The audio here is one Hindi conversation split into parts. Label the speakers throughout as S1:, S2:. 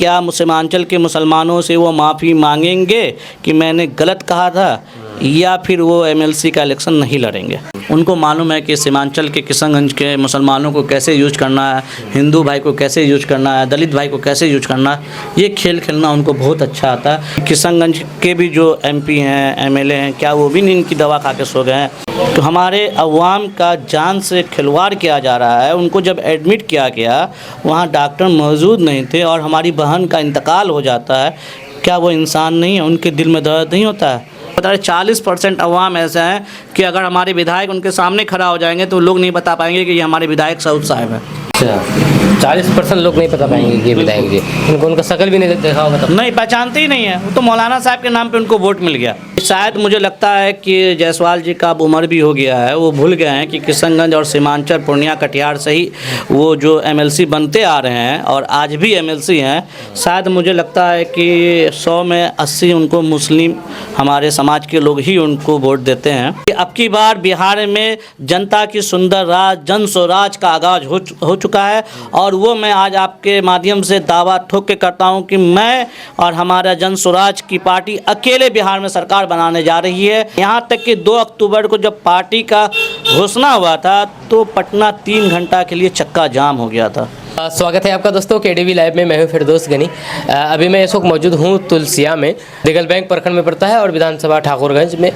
S1: क्या सीमांचल के मुसलमानों से वो माफ़ी मांगेंगे कि मैंने गलत कहा था, या फिर वो एमएलसी का इलेक्शन नहीं लड़ेंगे। उनको मालूम है कि सीमांचल के किशनगंज के मुसलमानों को कैसे यूज करना है, हिंदू भाई को कैसे यूज करना है, दलित भाई को कैसे यूज करना है, ये खेल खेलना उनको बहुत अच्छा आता है। किशनगंज के भी जो एमपी हैं, एमएलए हैं, क्या वो भी नींद की दवा खा के सो गए हैं? तो हमारे अवाम का जान से खिलवाड़ किया जा रहा है। उनको जब एडमिट किया गया, वहाँ डॉक्टर मौजूद नहीं थे और हमारी बहन का इंतकाल हो जाता है, क्या वो इंसान नहीं है? उनके दिल में दर्द नहीं होता है? पता है 40% अवाम ऐसा है कि अगर हमारे विधायक उनके सामने खड़ा हो जाएंगे तो लोग नहीं बता पाएंगे कि ये हमारे विधायक सऊद साहब है।
S2: अच्छा, 40% लोग नहीं पता पाएंगे कि ये विधायक जी, उनका शक्ल भी नहीं देखा होगा तब।
S1: नहीं पहचानते ही नहीं है। वो तो मौलाना साहब के नाम पे उनको वोट मिल गया। शायद मुझे लगता है कि जायसवाल जी का अब उम्र भी हो गया है, वो भूल गए हैं कि किशनगंज और सीमांचल, पूर्णिया, कटिहार से ही वो जो एमएलसी बनते आ रहे हैं और आज भी एमएलसी हैं। शायद मुझे लगता है कि 100 में 80 उनको मुस्लिम हमारे समाज के लोग ही उनको वोट देते हैं। अब की बार बिहार में जनता की सुंदर राज, जन स्वराज का आगाज हो चुका है और वो मैं आज आपके माध्यम से दावा ठोक के करता हूं कि मैं और हमारा जन स्वराज की पार्टी अकेले बिहार में सरकार बनाने जा रही है। यहां तक कि 2 अक्टूबर को जब पार्टी का घोषणा हुआ था तो पटना 3 घंटा के लिए चक्का जाम हो गया था।
S2: स्वागत है आपका दोस्तों केडीवी लाइव में। मैं हूं फिरदौस गनी। अभी मैं इस वक्त मौजूद हूं तुलसिया में, दिगल बैंक प्रखंड में पड़ता है और विधानसभा ठाकुरगंज में।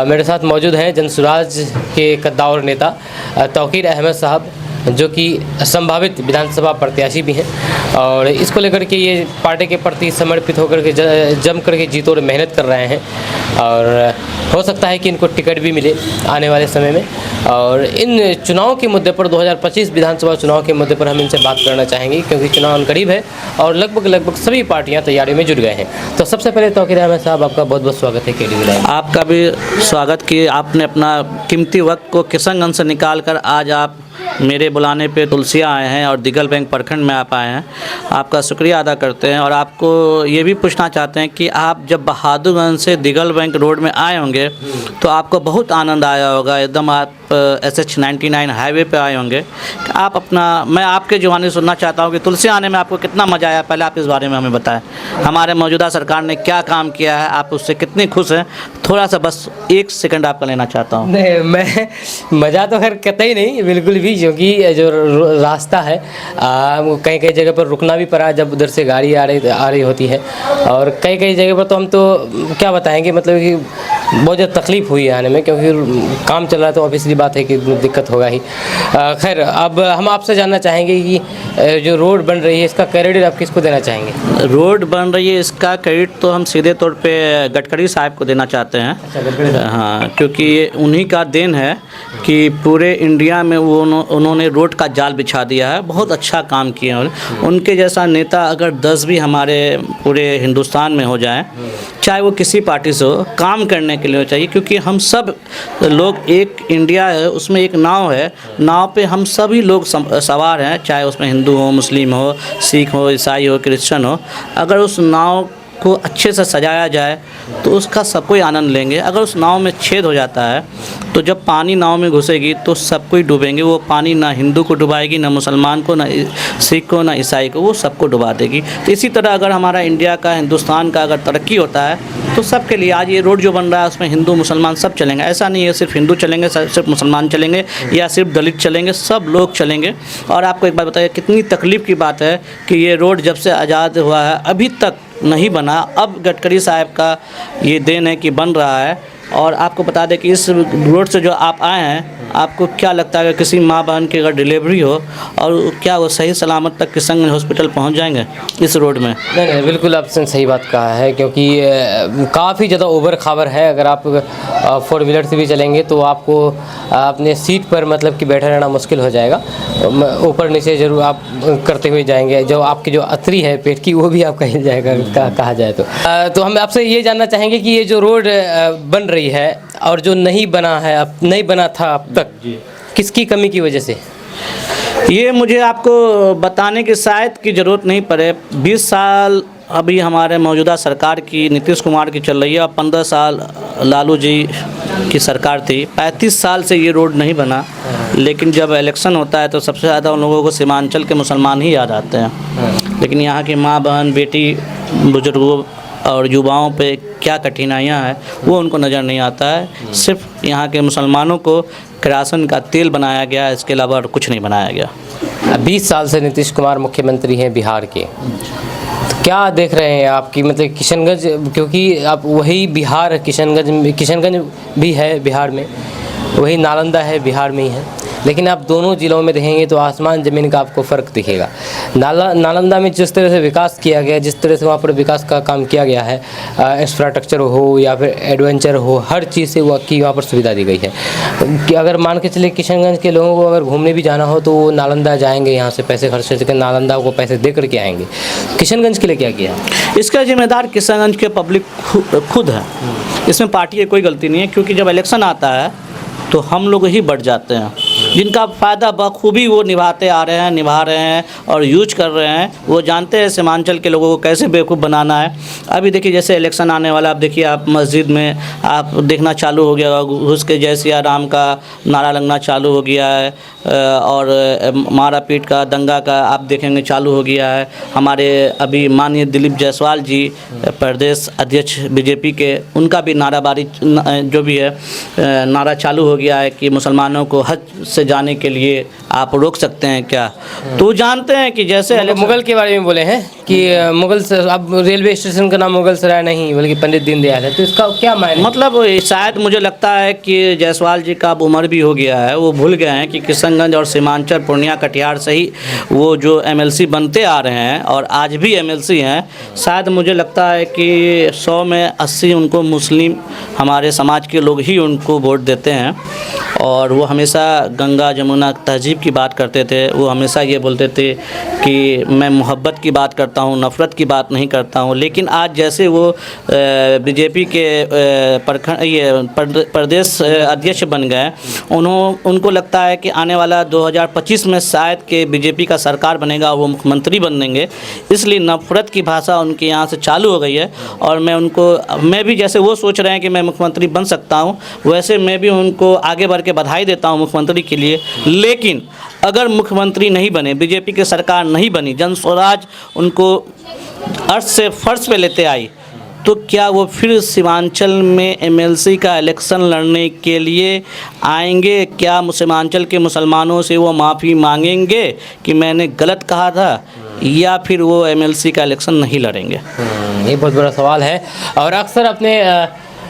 S2: मेरे साथ मौजूद हैं जनसुराज के कद्दावर नेता तौकीर अहमद साहब, जो कि संभावित विधानसभा प्रत्याशी भी हैं और इसको लेकर के ये पार्टी के प्रति समर्पित होकर के जम करके जीतों और मेहनत कर रहे हैं और हो सकता है कि इनको टिकट भी मिले आने वाले समय में। और इन चुनाव के मुद्दे पर, 2025 विधानसभा चुनाव के मुद्दे पर हम इनसे बात करना चाहेंगे क्योंकि चुनाव करीब है और लगभग सभी पार्टियां तैयारी में जुट गए हैं। तो सबसे पहले तौकीर अहमद साहब, आपका बहुत बहुत स्वागत है केडीवी लाइव।
S1: आपका भी स्वागत कि आपने अपना कीमती वक्त को किशनगंज से निकाल कर आज आप मेरे बुलाने पे तुलसिया आए हैं और दिगल बैंक प्रखंड में आप आए हैं। आपका शुक्रिया अदा करते हैं और आपको ये भी पूछना चाहते हैं कि आप जब बहादुरगंज से दिगल बैंक रोड में आए होंगे तो आपको बहुत आनंद आया होगा। एकदम आप SH 99 हाईवे पे आए होंगे। आप मैं आपके जुबानी सुनना चाहता हूँ कि तुलसिया आने में आपको कितना मज़ा आया, पहले आप इस बारे में हमें बताएं। हमारे मौजूदा सरकार ने क्या काम किया है, आप उससे कितने खुश हैं? थोड़ा सा बस 1 सेकंड आपका लेना चाहता हूँ।
S2: नहीं, मैं मज़ा तो खैर कतई नहीं, बिल्कुल भी, क्योंकि जो रास्ता है कई जगह पर रुकना भी पड़ा जब उधर से गाड़ी आ रही होती है और कई जगह पर तो हम तो क्या बताएंगे, मतलब कि बहुत ज़्यादा तकलीफ़ हुई है आने में, क्योंकि काम चल रहा है तो ऑब्वियसली बात है कि दिक्कत होगा ही। खैर, अब हम आपसे जानना चाहेंगे कि जो रोड बन रही है इसका क्रेडिट आप किसको देना चाहेंगे?
S1: रोड बन रही है इसका क्रेडिट तो हम सीधे तौर पे गडकरी साहब को देना चाहते हैं।
S2: अच्छा,
S1: हाँ, क्योंकि ये उन्हीं का देन है कि पूरे इंडिया में उन्होंने रोड का जाल बिछा दिया है। बहुत अच्छा काम किए हैं। उनके जैसा नेता अगर 10 भी हमारे पूरे हिंदुस्तान में हो जाए, चाहे वो किसी पार्टी से हो, काम करने के लिए चाहिए, क्योंकि हम सब लोग, एक इंडिया है, उसमें एक नाव है, नाव पे हम सभी लोग सवार हैं, चाहे उसमें हिंदू हो, मुस्लिम हो, सिख हो, ईसाई हो, क्रिश्चियन हो। अगर उस नाव को अच्छे से सजाया जाए तो उसका सब कोई आनंद लेंगे। अगर उस नाव में छेद हो जाता है तो जब पानी नाव में घुसेगी तो सब कोई डूबेंगे। वो पानी ना हिंदू को डुबाएगी, ना मुसलमान को, ना सिख को, ना ईसाई को, वो सबको डुबा देगी। तो इसी तरह अगर हमारा इंडिया का, हिंदुस्तान का अगर तरक्की होता है तो सबके लिए, आज ये रोड जो बन रहा है उसमें हिंदू मुसलमान सब चलेंगे। ऐसा नहीं है सिर्फ हिंदू चलेंगे, सिर्फ मुसलमान चलेंगे या सिर्फ दलित चलेंगे, सब लोग चलेंगे। और आपको एक बात बताइए, कितनी तकलीफ़ की बात है कि ये रोड जब से आज़ाद हुआ है अभी तक नहीं बना। अब गडकरी साहब का ये देन है कि बन रहा है। और आपको बता दें कि इस रोड से जो आप आए हैं, आपको क्या लगता है कि किसी माँ बहन की अगर डिलीवरी हो और क्या वो सही सलामत तक किशनगंज हॉस्पिटल पहुंच जाएंगे इस रोड में?
S2: नहीं, बिल्कुल आपने सही बात कहा है, क्योंकि काफ़ी ज़्यादा ओवर खाबर है। अगर आप 4 व्हीलर से भी चलेंगे तो आपको अपने सीट पर मतलब कि बैठे रहना मुश्किल हो जाएगा। ऊपर नीचे जरूर आप करते हुए जाएंगे, जो आपकी जो अतरी है पेट की वो भी आपका हिल जाएगा कहा जाए तो हम आपसे ये जानना चाहेंगे कि ये जो रोड बन रही है और जो नहीं बना है, अब नहीं बना था अब तक, किसकी कमी की वजह से?
S1: ये मुझे आपको बताने की शायद की ज़रूरत नहीं पड़े। 20 साल अभी हमारे मौजूदा सरकार की, नीतीश कुमार की चल रही है और 15 साल लालू जी की सरकार थी। 35 साल से ये रोड नहीं बना, लेकिन जब इलेक्शन होता है तो सबसे ज़्यादा उन लोगों को सीमांचल के मुसलमान ही याद आते हैं। लेकिन यहाँ के माँ बहन बेटी बुजुर्गों और युवाओं पे क्या कठिनाइयाँ हैं वो उनको नज़र नहीं आता है। सिर्फ यहाँ के मुसलमानों को किरासन का तेल बनाया गया, इसके अलावा और कुछ नहीं बनाया गया।
S2: 20 साल से नीतीश कुमार मुख्यमंत्री हैं बिहार के, तो क्या देख रहे हैं आपकी मतलब किशनगंज, क्योंकि आप वही बिहार किशनगंज भी है बिहार में, वही नालंदा है बिहार में ही है, लेकिन आप दोनों ज़िलों में देखेंगे तो आसमान ज़मीन का आपको फ़र्क दिखेगा। नालंदा में जिस तरह से विकास किया गया, जिस तरह से वहाँ पर विकास का काम किया गया है, इंफ्रास्ट्रक्चर हो या फिर एडवेंचर हो, हर चीज़ से वहाँ पर सुविधा दी गई है कि अगर मान के चले किशनगंज के लोगों को अगर घूमने भी जाना हो तो वो नालंदा जाएंगे, यहाँ से पैसे खर्च करके नालंदा को पैसे दे करके आएंगे। किशनगंज के लिए क्या किया है?
S1: इसका जिम्मेदार किशनगंज के पब्लिक खुद है, इसमें पार्टी की कोई गलती नहीं है, क्योंकि जब इलेक्शन आता है तो हम लोग ही बढ़ जाते हैं। जिनका फ़ायदा बखूबी वो निभा रहे हैं और यूज कर रहे हैं, वो जानते हैं सीमांचल के लोगों को कैसे बेवकूफ़ बनाना है। अभी देखिए जैसे इलेक्शन आने वाला, आप देखिए आप मस्जिद में आप देखना चालू हो गया, घुस के जय सिया राम का नारा लगना चालू हो गया है, और मारा पीट का दंगा का आप देखेंगे चालू हो गया है। हमारे अभी माननीय दिलीप जायसवाल जी प्रदेश अध्यक्ष बीजेपी के, उनका भी नाराबाजी जो भी है नारा चालू हो गया है कि मुसलमानों को हज से जाने के लिए आप रोक सकते हैं क्या। तो जानते हैं कि जैसे
S2: मुगल के बारे में बोले हैं कि मुगल से, अब रेलवे स्टेशन का नाम मुगल सराय नहीं बल्कि पंडित दीनदयाल है, तो इसका क्या मायने?
S1: मतलब शायद मुझे लगता है कि जायसवाल जी का अब उम्र भी हो गया है, वो भूल गए हैं कि किशनगंज और सीमांचल पूर्णिया कटिहार से ही वो जो एमएलसी बनते आ रहे हैं और आज भी एमएलसी हैं। शायद मुझे लगता है कि 100 में 80 उनको मुस्लिम हमारे समाज के लोग ही उनको वोट देते हैं, और वो हमेशा गंगा जमुना तहजीब की बात करते थे। वो हमेशा ये बोलते थे कि मैं मोहब्बत की बात करता हूँ, नफ़रत की बात नहीं करता हूँ। लेकिन आज जैसे वो बीजेपी के प्रदेश अध्यक्ष बन गए, उनको लगता है कि आने वाला 2025 में शायद के बीजेपी का सरकार बनेगा, वो मुख्यमंत्री बनेंगे, इसलिए नफ़रत की भाषा उनके यहाँ से चालू हो गई है। और मैं भी जैसे वो सोच रहे हैं कि मैं मुख्यमंत्री बन सकता हूँ, वैसे मैं भी उनको आगे बढ़ के बधाई देता हूँ मुख्यमंत्री के लिए। लेकिन अगर मुख्यमंत्री नहीं बने, बीजेपी की सरकार नहीं बनी, जन स्वराज उनको अर्थ से फर्श पे लेते आई, तो क्या वो फिर सीमांचल में एमएलसी का इलेक्शन लड़ने के लिए आएंगे? क्या सीमांचल के मुसलमानों से वो माफ़ी मांगेंगे कि मैंने गलत कहा था, या फिर वो एमएलसी का इलेक्शन नहीं लड़ेंगे?
S2: ये बहुत बड़ा सवाल है। और अक्सर अपने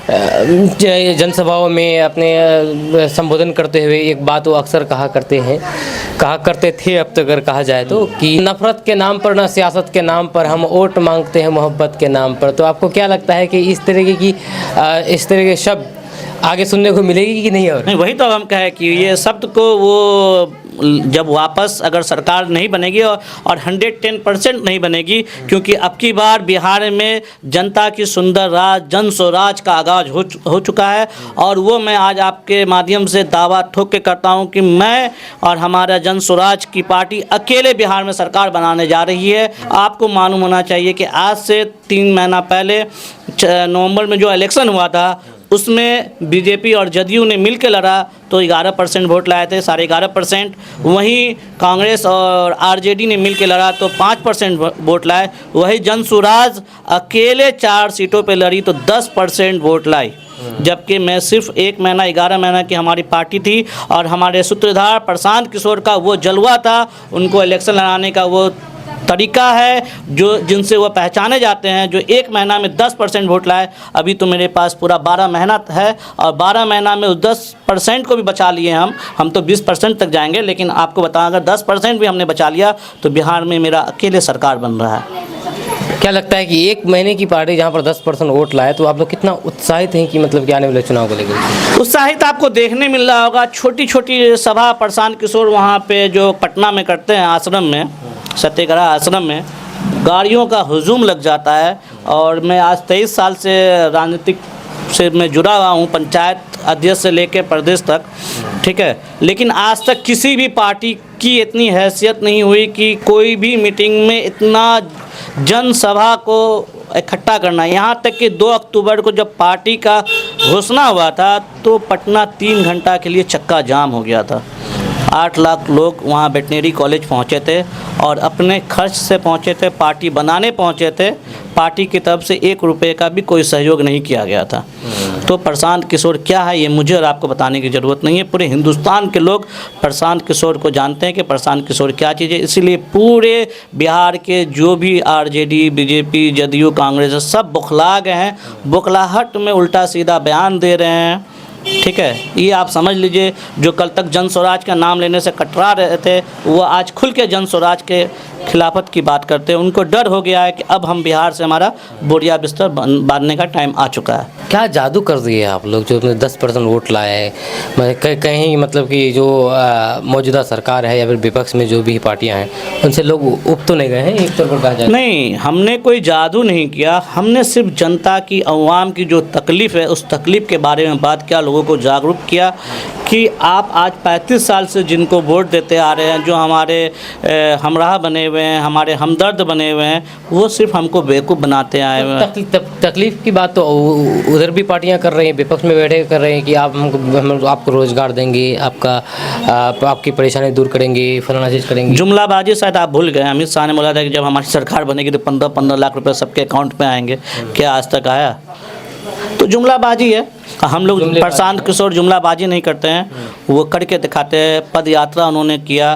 S2: जनसभाओं में अपने संबोधन करते हुए एक बात वो अक्सर कहा करते थे, अब तक अगर कहा जाए तो, कि नफ़रत के नाम पर, ना सियासत के नाम पर हम वोट मांगते हैं मोहब्बत के नाम पर। तो आपको क्या लगता है कि इस तरह के शब्द आगे सुनने को मिलेगी कि नहीं? और
S1: नहीं, वही तो हम कहें कि ये शब्द को वो जब वापस अगर सरकार नहीं बनेगी और 110% नहीं बनेगी, क्योंकि अब की बार बिहार में जनता की सुंदर राज, जन स्वराज का आगाज़ हो चुका है। और वो मैं आज आपके माध्यम से दावा ठोक के करता हूं कि मैं और हमारा जन स्वराज की पार्टी अकेले बिहार में सरकार बनाने जा रही है। आपको मालूम होना चाहिए कि आज से 3 महीना पहले नवंबर में जो इलेक्शन हुआ था, उसमें बीजेपी और जदयू ने मिल के लड़ा तो 11% वोट लाए थे, 11.5%। वहीं कांग्रेस और आरजेडी ने मिल के लड़ा तो 5% वोट लाए। वही जन स्वराज अकेले 4 सीटों पे लड़ी तो 10% वोट लाई। जबकि मैं सिर्फ 1 महीना 11 महीना की हमारी पार्टी थी, और हमारे सूत्रधार प्रशांत किशोर का वो जलवा था, उनको इलेक्शन लड़ाने का वो तरीका है जो जिनसे वो पहचाने जाते हैं, जो 1 महीना में 10% वोट लाए। अभी तो मेरे पास पूरा 12 महीना है, और 12 महीना में 10% को भी बचा लिए हम तो 20% तक जाएंगे। लेकिन आपको बताएं, अगर 10% भी हमने बचा लिया तो बिहार में मेरा अकेले सरकार बन रहा है।
S2: क्या लगता है कि 1 महीने की पार्टी जहाँ पर 10% वोट लाए, तो आप लोग कितना उत्साहित हैं कि मतलब कि आने वाले चुनाव को लेकर?
S1: उत्साहित आपको देखने मिल रहा होगा। छोटी छोटी सभा प्रशांत किशोर वहाँ पे जो पटना में करते हैं, आश्रम में, सत्याग्रह आश्रम में, गाड़ियों का हुजूम लग जाता है। और मैं आज 23 साल से राजनीतिक से मैं जुड़ा हुआ हूँ, पंचायत अध्यक्ष से लेकर प्रदेश तक, ठीक है। लेकिन आज तक किसी भी पार्टी की इतनी हैसियत नहीं हुई कि कोई भी मीटिंग में इतना जनसभा को इकट्ठा करना। यहाँ तक कि 2 अक्टूबर को जब पार्टी का घोषणा हुआ था तो पटना 3 घंटा के लिए चक्का जाम हो गया था। 8 लाख लोग वहाँ वेटनरी कॉलेज पहुँचे थे और अपने खर्च से पहुँचे थे, पार्टी बनाने पहुँचे थे। पार्टी की तरफ से 1 रुपये का भी कोई सहयोग नहीं किया गया था। तो प्रशांत किशोर क्या है ये मुझे और आपको बताने की ज़रूरत नहीं है। पूरे हिंदुस्तान के लोग प्रशांत किशोर को जानते हैं कि प्रशांत किशोर क्या चीज़ है। इसीलिए पूरे बिहार के जो भी आरजेडी, बीजेपी, जदयू, कांग्रेस सब बौखला गए हैं, बौखलाहट में उल्टा सीधा बयान दे रहे हैं। ठीक है, ये आप समझ लीजिए, जो कल तक जन स्वराज का नाम लेने से कतरा रहे थे वो आज खुल के जन स्वराज के खिलाफत की बात करते हैं। उनको डर हो गया है कि अब हम बिहार से हमारा बोरिया बिस्तर बांधने का टाइम आ चुका है।
S2: क्या जादू कर दिए आप लोग जो 10% वोट लाए हैं? कहीं मतलब कि जो मौजूदा सरकार है या फिर विपक्ष में जो भी पार्टियां हैं उनसे लोग उब तो नहीं गए हैं एक तौर पर कहा जाए?
S1: नहीं, हमने कोई जादू नहीं किया। हमने सिर्फ जनता की, अवाम की जो तकलीफ़ है उस तकलीफ़ के बारे में बात किया, लोगों को जागरूक किया कि आप आज 35 साल से जिनको वोट देते आ रहे हैं, जो हमारे हमराह बने हुए हैं, हमारे हमदर्द बने हुए हैं, वो सिर्फ हमको बेवकूफ़ बनाते आए हुए हैं।
S2: तकलीफ़ की बात तो उधर भी पार्टियां कर रही हैं, विपक्ष में बैठे कर रहे हैं कि हम आपको रोज़गार देंगे, आपकी परेशानी दूर करेंगे, फलाना चीज़ करेंगे।
S1: जुमलाबाजी शायद आप भूल गए। अमित शाह ने बोला था कि जब हमारी सरकार बनेगी तो 15-15 लाख रुपए सबके अकाउंट में आएंगे। क्या आज तक आया? तो जुमलाबाजी है। हम लोग प्रशांत किशोर जुमलाबाजी नहीं करते हैं, वो करके दिखाते हैं। पद यात्रा उन्होंने किया,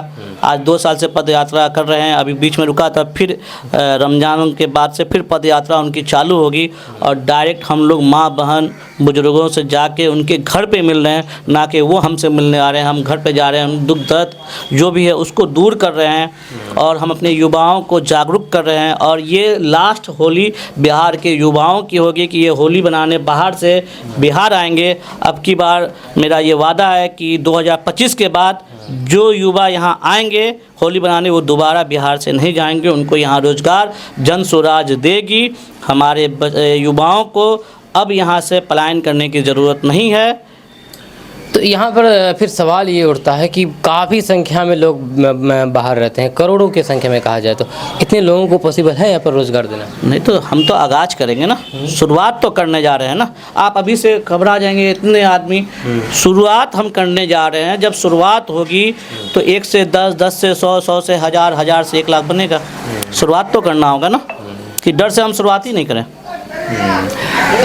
S1: आज 2 साल से पद यात्रा कर रहे हैं। अभी बीच में रुका था, फिर रमज़ान के बाद से फिर पद यात्रा उनकी चालू होगी और डायरेक्ट हम लोग माँ बहन बुजुर्गों से जाके उनके घर पे मिल रहे हैं, ना कि वो हमसे मिलने आ रहे हैं। हम घर पे जा रहे हैं, हम दुख दर्द जो भी है उसको दूर कर रहे हैं और हम अपने युवाओं को जागरूक कर रहे हैं। और ये लास्ट होली बिहार के युवाओं की होगी कि ये होली बनाने बाहर से बिहार आएंगे। अब की बार मेरा ये वादा है कि 2025 के बाद जो युवा यहाँ आएंगे होली बनाने, वो दोबारा बिहार से नहीं जाएंगे। उनको यहाँ रोज़गार जन स्वराज देगी। हमारे युवाओं को अब यहाँ से पलायन करने की ज़रूरत नहीं है।
S2: तो यहाँ पर फिर सवाल ये उठता है कि काफ़ी संख्या में लोग बाहर रहते हैं, करोड़ों की संख्या में कहा जाए, तो इतने लोगों को पॉसिबल है यहाँ पर रोज़गार देना?
S1: नहीं तो हम तो आगाज़ करेंगे ना, शुरुआत तो करने जा रहे हैं ना। आप अभी से घबरा जाएंगे इतने आदमी, शुरुआत हम करने जा रहे हैं। जब शुरुआत होगी तो 1 से 10, 10 से 100, 100 से 1000, 1000 से 1 लाख बनेगा। शुरुआत तो करना होगा ना, कि डर से हम शुरुआत ही नहीं करें।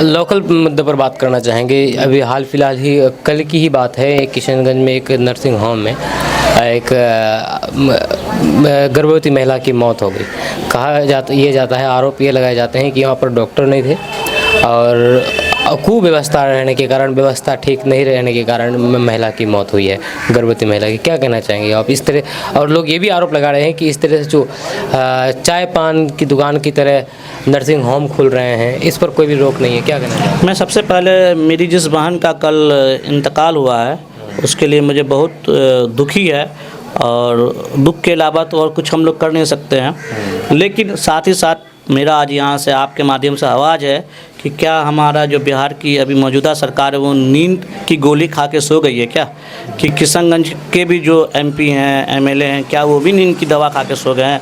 S2: लोकल मुद्दे पर बात करना चाहेंगे। अभी हाल फिलहाल ही कल की ही बात है, किशनगंज में एक नर्सिंग होम में एक गर्भवती महिला की मौत हो गई। ये जाता है, आरोप ये लगाए जाते हैं कि यहाँ पर डॉक्टर नहीं थे और कुव्यवस्था रहने के कारण, व्यवस्था ठीक नहीं रहने के कारण महिला की मौत हुई है, गर्भवती महिला की। क्या कहना चाहेंगे आप इस तरह? और लोग ये भी आरोप लगा रहे हैं कि इस तरह से जो चाय पान की दुकान की तरह नर्सिंग होम खुल रहे हैं, इस पर कोई भी रोक नहीं है। क्या कहना चाहेंगे?
S1: मैं सबसे पहले मेरी जिस बहन का कल इंतकाल हुआ है उसके लिए मुझे बहुत दुखी है और दुख के अलावा तो और कुछ हम लोग कर नहीं सकते हैं। लेकिन साथ ही साथ मेरा आज यहाँ से आपके माध्यम से आवाज़ है कि क्या हमारा जो बिहार की अभी मौजूदा सरकार है वो नींद की गोली खा के सो गई है क्या? कि किशनगंज के भी जो एमपी हैं, एमएलए हैं, क्या वो भी नींद की दवा खा के सो गए हैं?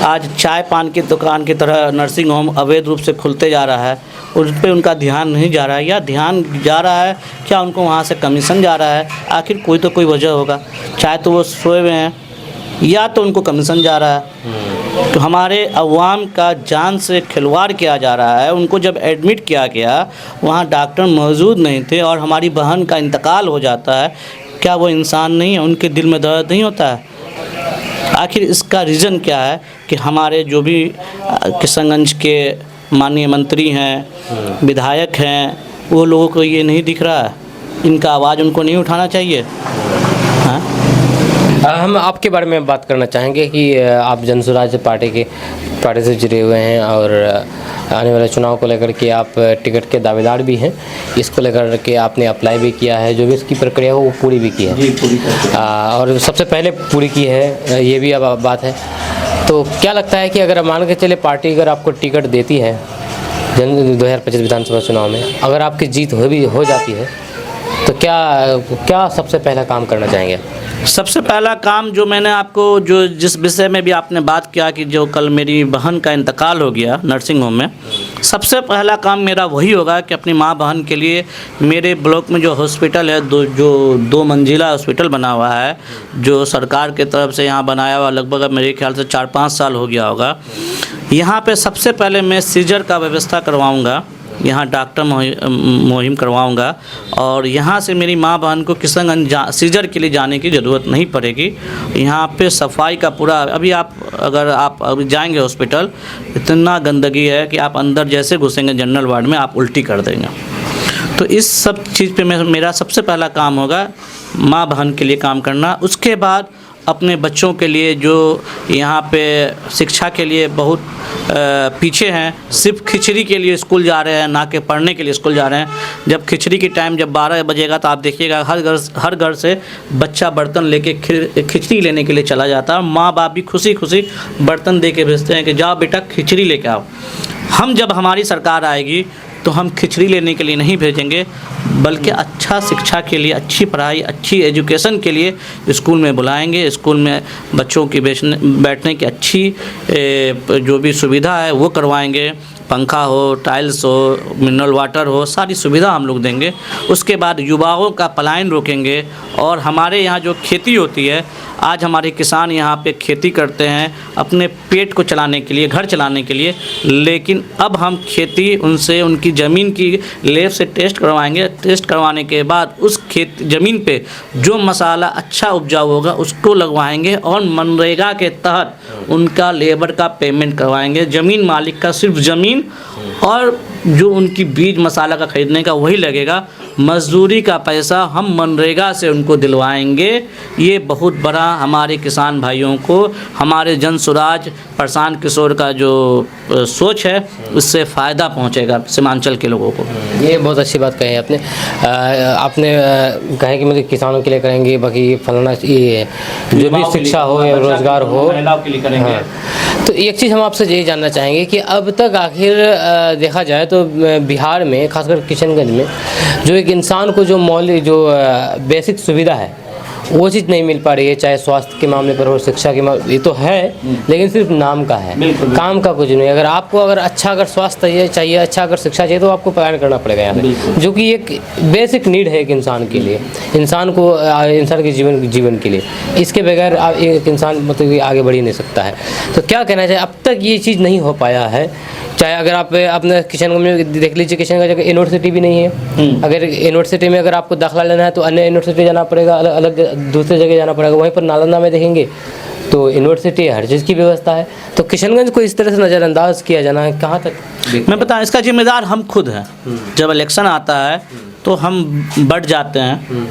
S1: आज चाय पान की दुकान की तरह नर्सिंग होम अवैध रूप से खुलते जा रहा है, उस पर उनका ध्यान नहीं जा रहा है, या ध्यान जा रहा है क्या उनको वहाँ से कमीशन जा रहा है? आखिर कोई तो कोई वजह होगा। चाहे तो वो सोए हुए हैं या तो उनको कमीशन जा रहा है। तो हमारे अवाम का जान से खिलवाड़ किया जा रहा है। उनको जब एडमिट किया गया वहाँ डॉक्टर मौजूद नहीं थे और हमारी बहन का इंतकाल हो जाता है, क्या वो इंसान नहीं है? उनके दिल में दर्द नहीं होता है? आखिर इसका रीज़न क्या है कि हमारे जो भी किशनगंज के माननीय मंत्री हैं, विधायक हैं, वो लोगों को ये नहीं दिख रहा है? इनका आवाज़ उनको नहीं उठाना चाहिए? हाँ,
S2: हम आपके बारे में बात करना चाहेंगे कि आप जन स्वराज पार्टी से जुड़े हुए हैं और आने वाले चुनाव को लेकर के आप टिकट के दावेदार भी हैं। इसको लेकर के आपने अप्लाई भी किया है, जो भी इसकी प्रक्रिया हो वो पूरी भी की है?
S1: जी, पूरी
S2: और सबसे पहले पूरी की है, ये भी अब बात है। तो क्या लगता है कि अगर मान के चले पार्टी अगर आपको टिकट देती है 2025 विधानसभा चुनाव में, अगर आपकी जीत हो जाती है, तो क्या सबसे पहला काम करना चाहेंगे?
S1: सबसे पहला काम जो मैंने आपको जो जिस विषय में भी आपने बात किया कि जो कल मेरी बहन का इंतकाल हो गया नर्सिंग होम में, सबसे पहला काम मेरा वही होगा कि अपनी माँ बहन के लिए मेरे ब्लॉक में जो हॉस्पिटल है, दो मंजिला हॉस्पिटल बना हुआ है जो सरकार के तरफ से यहाँ बनाया हुआ, लगभग अब मेरे ख्याल से 4-5 साल हो गया होगा। यहाँ पे सबसे पहले मैं सीजर का व्यवस्था करवाऊँगा, यहाँ डॉक्टर मुहिम करवाऊंगा और यहाँ से मेरी माँ बहन को किशनगंज सीजर के लिए जाने की ज़रूरत नहीं पड़ेगी। यहाँ पे सफाई का पूरा, अभी अगर आप अभी जाएंगे हॉस्पिटल, इतना गंदगी है कि आप अंदर जैसे घुसेंगे जनरल वार्ड में आप उल्टी कर देंगे। तो इस सब चीज़ पे मेरा सबसे पहला काम होगा माँ बहन के लिए काम करना। उसके बाद अपने बच्चों के लिए जो यहाँ पे शिक्षा के लिए बहुत पीछे हैं, सिर्फ खिचड़ी के लिए स्कूल जा रहे हैं, ना कि पढ़ने के लिए स्कूल जा रहे हैं। जब खिचड़ी की टाइम जब 12 बजेगा तो आप देखिएगा हर घर से बच्चा बर्तन लेके खिचड़ी लेने के लिए चला जाता है। माँ बाप भी खुशी खुशी बर्तन दे के भेजते हैं कि जाओ बेटा खिचड़ी लेके आओ। हम जब हमारी सरकार आएगी तो हम खिचड़ी लेने के लिए नहीं भेजेंगे, बल्कि अच्छा शिक्षा के लिए, अच्छी पढ़ाई, अच्छी एजुकेशन के लिए स्कूल में बुलाएंगे। स्कूल में बच्चों की बैठने की अच्छी जो भी सुविधा है वो करवाएंगे। पंखा हो, टाइल्स हो, मिनरल वाटर हो, सारी सुविधा हम लोग देंगे। उसके बाद युवाओं का पलायन रोकेंगे। और हमारे यहाँ जो खेती होती है, आज हमारे किसान यहाँ पे खेती करते हैं अपने पेट को चलाने के लिए, घर चलाने के लिए, लेकिन अब हम खेती उनसे उनकी ज़मीन की लैब से टेस्ट करवाएंगे। टेस्ट करवाने के बाद उस ज़मीन पे जो मसाला अच्छा उपजाऊ होगा उसको लगवाएंगे और मनरेगा के तहत उनका लेबर का पेमेंट करवाएंगे। ज़मीन मालिक का सिर्फ ज़मीन और जो उनकी बीज मसाला का ख़रीदने का वही लगेगा। मजदूरी का पैसा हम मनरेगा से उनको दिलवाएंगे। ये बहुत बड़ा हमारे किसान भाइयों को, हमारे जन स्वराज प्रशांत किशोर का जो सोच है उससे फ़ायदा पहुंचेगा सीमांचल के लोगों को।
S2: ये बहुत अच्छी बात कही आपने। आपने कहे कि मतलब किसानों के लिए करेंगे, बाकी फलाना ये जो भी शिक्षा हो या रोज़गार हो,
S1: महिलाओं के लिए करेंगे।
S2: हाँ। तो एक चीज़ हम आपसे यही जानना चाहेंगे कि अब तक आखिर देखा जाए तो बिहार में, खासकर किशनगंज में, जो एक इंसान को जो मौलिक जो बेसिक सुविधा है वो चीज़ नहीं मिल पा रही है, चाहे स्वास्थ्य के मामले पर हो, शिक्षा के मामले, ये तो है लेकिन सिर्फ नाम का है, काम का कुछ नहीं। अगर आपको अच्छा स्वास्थ्य चाहिए, अच्छा अगर शिक्षा चाहिए तो आपको पलायन करना पड़ेगा यहाँ, जो कि एक बेसिक नीड है एक इंसान के लिए, इंसान के जीवन के लिए। इसके बगैर एक इंसान मतलब आगे बढ़ ही नहीं सकता है। तो क्या कहना चाहिए, अब तक ये चीज़ नहीं हो पाया है। चाहे अगर आप अपने किशनगंज में देख लीजिए, किशनगंज जगह यूनिवर्सिटी भी नहीं है। अगर यूनिवर्सिटी में अगर आपको दाखिला लेना है तो अन्य यूनिवर्सिटी जाना पड़ेगा, अलग दूसरी जगह जाना पड़ेगा। वहीं पर नालंदा में देखेंगे तो यूनिवर्सिटी है, हर चीज़ की व्यवस्था है। तो किशनगंज को इस तरह से नज़रअंदाज किया जाना है, कहाँ तक?
S1: मैं बताऊँ, इसका जिम्मेदार हम खुद हैं। जब इलेक्शन आता है तो हम बढ़ जाते हैं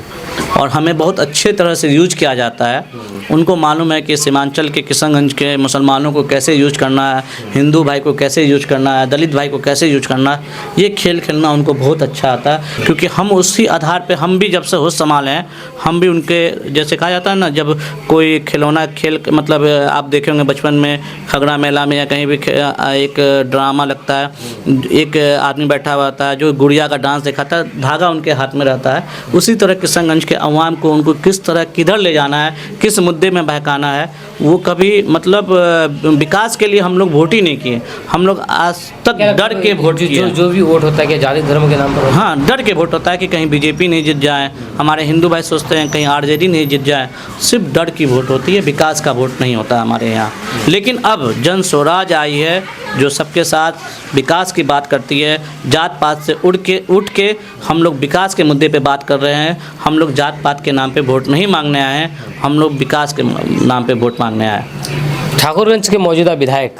S1: और हमें बहुत अच्छे तरह से यूज किया जाता है। उनको मालूम है कि सीमांचल के किशनगंज के मुसलमानों को कैसे यूज करना है, हिंदू भाई को कैसे यूज करना है, दलित भाई को कैसे यूज करना है। ये खेल खेलना उनको बहुत अच्छा आता है, क्योंकि हम उसी आधार पे, हम भी जब से होश संभाले हैं, हम भी उनके जैसे कहा जाता है ना, जब कोई खिलौना खेल, मतलब आप देखे होंगे बचपन में खगड़ा मेला में या कहीं भी एक ड्रामा लगता है, एक आदमी बैठा हुआ होता है जो गुड़िया का डांस दिखाता है, धागा उनके हाथ में रहता है। उसी तरह किशनगंज के अवाम को, उनको किस तरह किधर ले जाना है, किस मुद्दे में बहकाना है, वो कभी मतलब विकास के लिए हम लोग वोट ही नहीं किए। हम लोग आज तक डर के वोट किए।
S2: जो भी वोट होता है कि जाति धर्म के नाम पर,
S1: हाँ, डर के वोट होता है कि कहीं बीजेपी नहीं जीत जाए, हमारे हिंदू भाई सोचते हैं कहीं आरजेडी नहीं जीत जाए। सिर्फ डर की वोट होती है, विकास का वोट नहीं होता हमारे यहाँ। लेकिन अब जन स्वराज आई है जो सबके साथ विकास की बात करती है। जात पात से उठ के हम लोग विकास के मुद्दे पे बात कर रहे हैं। हम लोग जात पात के नाम पे वोट नहीं मांगने आए हैं, हम लोग विकास के नाम पे वोट मांगने आए हैं।
S2: ठाकुरगंज के मौजूदा विधायक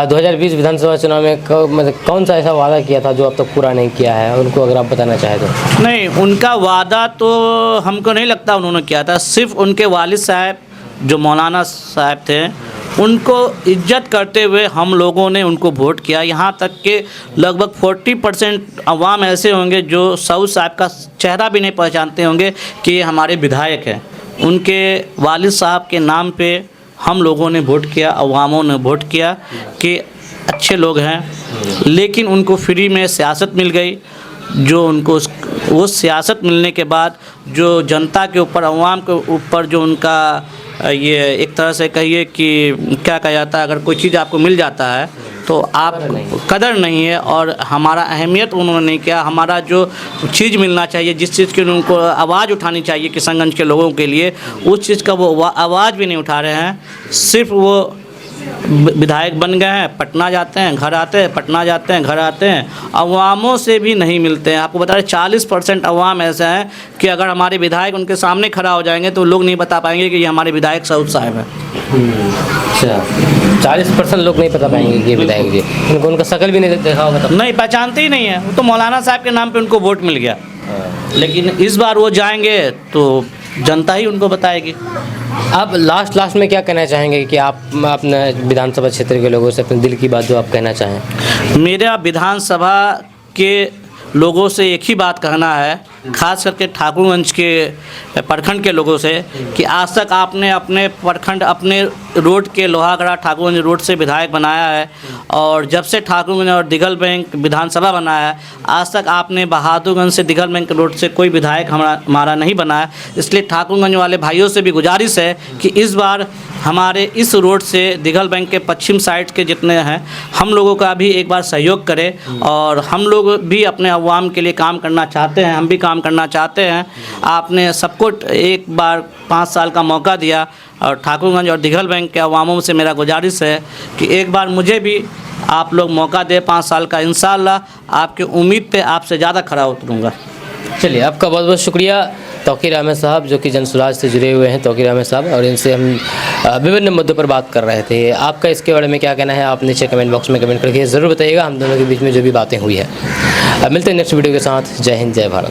S2: 2020 विधानसभा चुनाव में मतलब कौन सा ऐसा वादा किया था जो अब तक पूरा नहीं किया है, उनको अगर आप बताना चाहें तो?
S1: नहीं, उनका वादा तो हमको नहीं लगता उन्होंने किया था। सिर्फ उनके वालिद साहब जो मौलाना साहब थे, उनको इज्जत करते हुए हम लोगों ने उनको वोट किया। यहाँ तक कि लगभग 40% अवाम ऐसे होंगे जो सऊद साहब का चेहरा भी नहीं पहचानते होंगे कि ये हमारे विधायक हैं। उनके वालिद साहब के नाम पे हम लोगों ने वोट किया, अवामों ने वोट किया कि अच्छे लोग हैं। लेकिन उनको फ्री में सियासत मिल गई, जो उनको वो सियासत मिलने के बाद जो जनता के ऊपर, अवाम के ऊपर जो उनका ये एक तरह से कहिए कि क्या कहा जाता है, अगर कोई चीज़ आपको मिल जाता है तो आप कदर नहीं है, और हमारा अहमियत उन्होंने नहीं किया। हमारा जो चीज़ मिलना चाहिए, जिस चीज़ की उनको आवाज़ उठानी चाहिए किशनगंज के लोगों के लिए, उस चीज़ का वो आवाज़ भी नहीं उठा रहे हैं। सिर्फ वो विधायक बन गए हैं, पटना जाते हैं, घर आते हैं, पटना जाते हैं, घर आते हैं, अवामों से भी नहीं मिलते हैं। आपको बता रहे 40% अवाम ऐसे हैं कि अगर हमारे विधायक उनके सामने खड़ा हो जाएंगे तो लोग नहीं बता पाएंगे कि ये हमारे विधायक सऊद साहब हैं।
S2: अच्छा, 40% लोग नहीं पता पाएंगे कि ये विधायक जी, उनको उनका शक्ल भी नहीं देखा होगा तब।
S1: नहीं, पहचानते ही नहीं है। वो तो मौलाना साहब के नाम पे उनको वोट मिल गया, लेकिन इस बार वो जाएंगे तो जनता ही उनको बताएगी।
S2: आप लास्ट में क्या कहना चाहेंगे कि आप अपने विधानसभा क्षेत्र के लोगों से अपने दिल की बात जो आप कहना चाहें?
S1: मेरा विधानसभा के लोगों से एक ही बात कहना है, खास करके ठाकुरगंज के प्रखंड के लोगों से, कि आज तक आपने अपने प्रखंड, अपने रोड के लोहागड़ा ठाकुरगंज रोड से विधायक बनाया है, और जब से ठाकुरगंज और दिघल बैंक विधानसभा बनाया है, आज तक आपने बहादुरगंज से दिघल बैंक रोड से कोई विधायक हमारा नहीं बनाया। इसलिए ठाकुरगंज वाले भाइयों से भी गुजारिश है कि इस बार हमारे इस रोड से दिघल बैंक के पश्चिम साइड के जितने हैं, हम लोगों का भी एक बार सहयोग करें, और हम लोग भी अपने अवाम के लिए काम करना चाहते हैं, हम भी काम करना चाहते हैं। आपने सबको एक बार 5 साल का मौका दिया, और ठाकुरगंज और दिघल बैंक के अवामों से मेरा गुजारिश है कि एक बार मुझे भी आप लोग मौका दें 5 साल का। इंशाअल्लाह आपके उम्मीद पे आपसे ज़्यादा खरा उतरूँगा।
S2: चलिए, आपका बहुत बहुत शुक्रिया तौकीर अहमद साहब, जो कि जनसुराज से जुड़े हुए हैं, तौकीर अहमद साहब, और इनसे हम विभिन्न मुद्दों पर बात कर रहे थे। आपका इसके बारे में क्या कहना है, आप नीचे कमेंट बॉक्स में कमेंट करके ज़रूर बताइएगा। हम दोनों के बीच में जो भी बातें हुई है। अब मिलते हैं नेक्स्ट वीडियो के साथ। जय हिंद, जय भारत।